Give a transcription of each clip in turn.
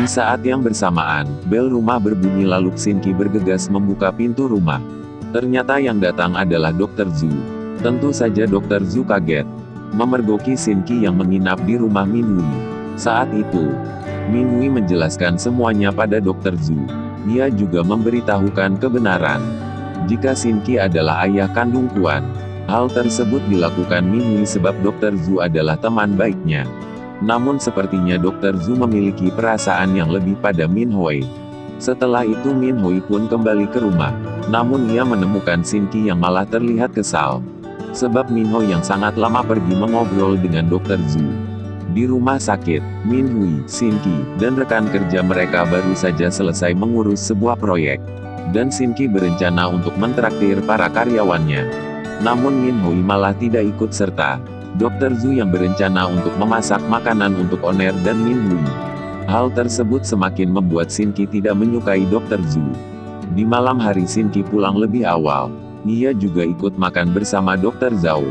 Di saat yang bersamaan, bel rumah berbunyi lalu Shinki bergegas membuka pintu rumah. Ternyata yang datang adalah Dr. Zhu. Tentu saja Dr. Zhu kaget memergoki Shinki yang menginap di rumah Minhui. Saat itu, Minhui menjelaskan semuanya pada Dr. Zhu. Dia juga memberitahukan kebenaran jika Shinki adalah ayah kandung Quan. Hal tersebut dilakukan Minhui sebab Dr. Zhu adalah teman baiknya. Namun sepertinya Dr. Zhu memiliki perasaan yang lebih pada Minhui. Setelah itu Minhui pun kembali ke rumah. Namun ia menemukan Shinki yang malah terlihat kesal. Sebab Minhui yang sangat lama pergi mengobrol dengan Dr. Zhu. Di rumah sakit, Minhui, Shinki, dan rekan kerja mereka baru saja selesai mengurus sebuah proyek. Dan Shinki berencana untuk mentraktir para karyawannya. Namun Minhui malah tidak ikut serta. Dr. Zhu yang berencana untuk memasak makanan untuk Oner dan Minhui. Hal tersebut semakin membuat Shinki tidak menyukai Dr. Zhu. Di malam hari Shinki pulang lebih awal. Dia juga ikut makan bersama Dr. Zhao.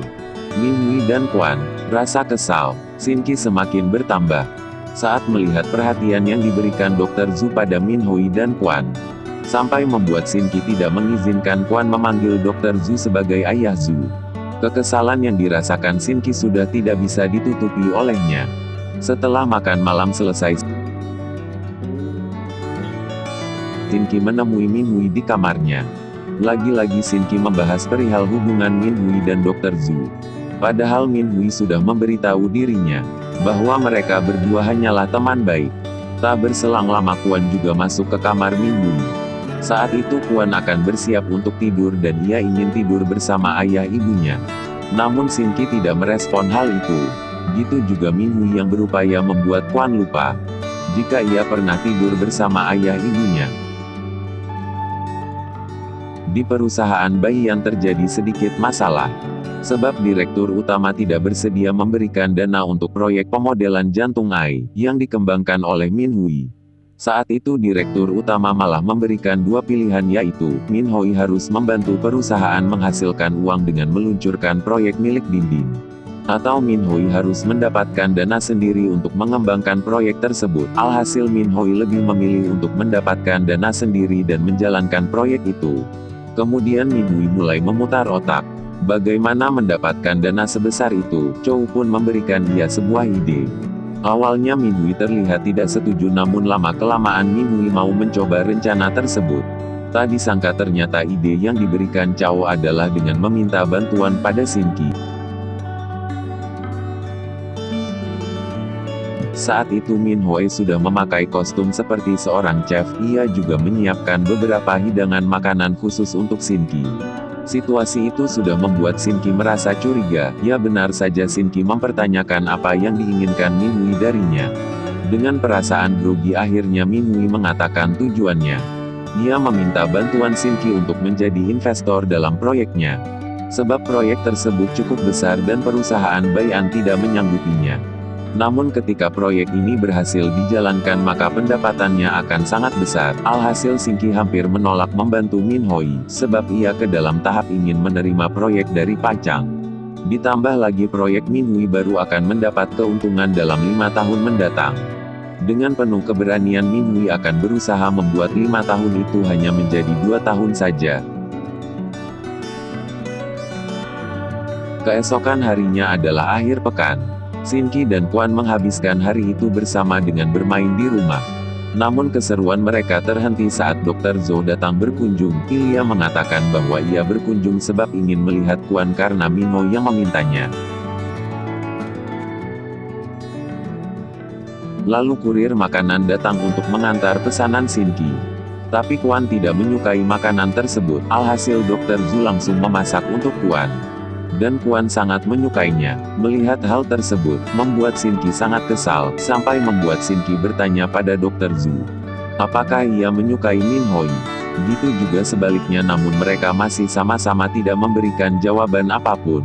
Minhui dan Quan rasa kesal. Shinki semakin bertambah saat melihat perhatian yang diberikan Dr. Zhu pada Minhui dan Quan. Sampai membuat Shinki tidak mengizinkan Quan memanggil Dr. Zhu sebagai ayah Zhu. Kekesalan yang dirasakan Shinki sudah tidak bisa ditutupi olehnya. Setelah makan malam selesai, Shinki menemui Minhui di kamarnya. Lagi-lagi Shinki membahas perihal hubungan Minhui dan Dr. Zhu. Padahal Minhui sudah memberitahu dirinya bahwa mereka berdua hanyalah teman baik. Tak berselang lama Quan juga masuk ke kamar Minhui. Saat itu Quan akan bersiap untuk tidur dan ia ingin tidur bersama ayah ibunya. Namun Shinki tidak merespon hal itu. Gitu juga Minhui yang berupaya membuat Quan lupa jika ia pernah tidur bersama ayah ibunya. Di perusahaan Baiyan terjadi sedikit masalah. Sebab direktur utama tidak bersedia memberikan dana untuk proyek pemodelan jantung Ai yang dikembangkan oleh Minhui. Saat itu direktur utama malah memberikan dua pilihan yaitu, Minhui harus membantu perusahaan menghasilkan uang dengan meluncurkan proyek milik Dinding. Atau Minhui harus mendapatkan dana sendiri untuk mengembangkan proyek tersebut. Alhasil Minhui lebih memilih untuk mendapatkan dana sendiri dan menjalankan proyek itu. Kemudian Minhui mulai memutar otak. Bagaimana mendapatkan dana sebesar itu? Chou pun memberikan dia sebuah ide. Awalnya Minhui terlihat tidak setuju namun lama-kelamaan Minhui mau mencoba rencana tersebut. Tak disangka ternyata ide yang diberikan Chou adalah dengan meminta bantuan pada Shinki. Saat itu Minhui sudah memakai kostum seperti seorang chef, ia juga menyiapkan beberapa hidangan makanan khusus untuk Shinki. Situasi itu sudah membuat Shinki merasa curiga. Ya benar saja Shinki mempertanyakan apa yang diinginkan Minhui darinya. Dengan perasaan grogi akhirnya Minhui mengatakan tujuannya. Dia meminta bantuan Shinki untuk menjadi investor dalam proyeknya. Sebab proyek tersebut cukup besar dan perusahaan Baiyan tidak menyanggupinya. Namun ketika proyek ini berhasil dijalankan maka pendapatannya akan sangat besar. Alhasil Shinki hampir menolak membantu Minhui, sebab ia ke dalam tahap ingin menerima proyek dari Pacang. Ditambah lagi proyek Minhui baru akan mendapat keuntungan dalam 5 tahun mendatang. Dengan penuh keberanian Minhui akan berusaha membuat 5 tahun itu hanya menjadi 2 tahun saja. Keesokan harinya adalah akhir pekan. Shinki dan Quan menghabiskan hari itu bersama dengan bermain di rumah. Namun keseruan mereka terhenti saat Dr. Zhou datang berkunjung. Ilya mengatakan bahwa ia berkunjung sebab ingin melihat Quan karena Minhui yang memintanya. Lalu kurir makanan datang untuk mengantar pesanan Shinki. Tapi Quan tidak menyukai makanan tersebut. Alhasil Dr. Zhou langsung memasak untuk Quan. Dan Quan sangat menyukainya. Melihat hal tersebut, membuat Shinki sangat kesal, sampai membuat Shinki bertanya pada Dr. Zhu. Apakah ia menyukai Minhui? Gitu juga sebaliknya namun mereka masih sama-sama tidak memberikan jawaban apapun.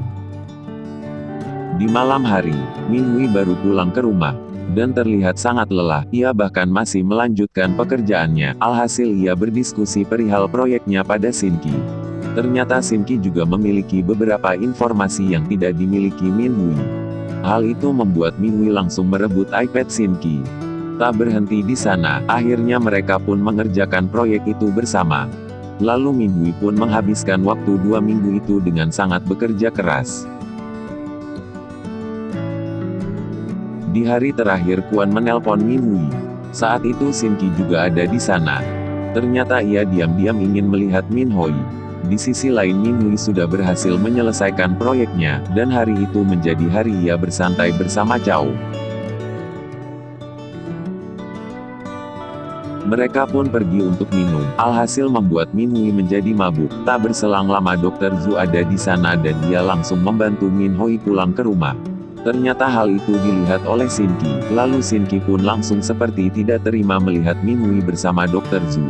Di malam hari, Minhui baru pulang ke rumah. Dan terlihat sangat lelah, ia bahkan masih melanjutkan pekerjaannya. Alhasil ia berdiskusi perihal proyeknya pada Shinki. Ternyata Shinki juga memiliki beberapa informasi yang tidak dimiliki Minhui. Hal itu membuat Minhui langsung merebut iPad Shinki. Tak berhenti di sana, akhirnya mereka pun mengerjakan proyek itu bersama. Lalu Min Hui pun menghabiskan waktu 2 minggu itu dengan sangat bekerja keras. Di hari terakhir Kuan menelpon Min Hui. Saat itu Sin Qi juga ada di sana. Ternyata ia diam-diam ingin melihat Min Hui. Di sisi lain Min Hui sudah berhasil menyelesaikan proyeknya, dan hari itu menjadi hari ia bersantai bersama Cao. Mereka pun pergi untuk minum, alhasil membuat Min Hui menjadi mabuk. Tak berselang lama Dr. Zhu ada di sana dan ia langsung membantu Min Hui pulang ke rumah. Ternyata hal itu dilihat oleh Sin Qi, lalu Sin Qi pun langsung seperti tidak terima melihat Min Hui bersama Dr. Zhu.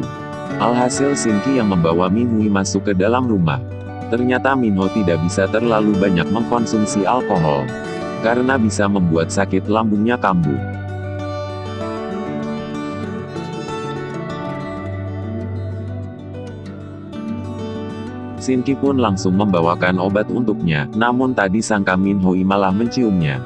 Alhasil Sin Qi yang membawa Min Hui masuk ke dalam rumah. Ternyata Min Hui tidak bisa terlalu banyak mengkonsumsi alkohol, karena bisa membuat sakit lambungnya kambuh. Sin Qi pun langsung membawakan obat untuknya, namun tadi disangka Min Hui malah menciumnya,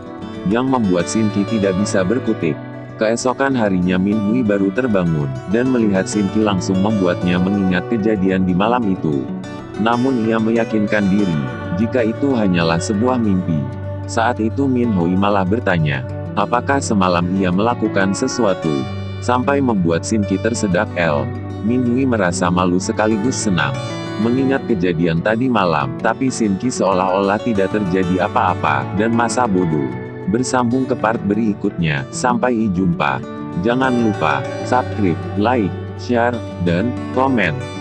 yang membuat Sin Qi tidak bisa berkutik. Keesokan harinya Min Hui baru terbangun, dan melihat Sin Qi langsung membuatnya mengingat kejadian di malam itu. Namun ia meyakinkan diri, jika itu hanyalah sebuah mimpi. Saat itu Min Hui malah bertanya, apakah semalam ia melakukan sesuatu, sampai membuat Sin Qi tersedak. Min Hui merasa malu sekaligus senang mengingat kejadian tadi malam, tapi Sin Qi seolah-olah tidak terjadi apa-apa, dan masa bodoh. Bersambung ke part berikutnya, sampai jumpa. Jangan lupa, subscribe, like, share, dan komen.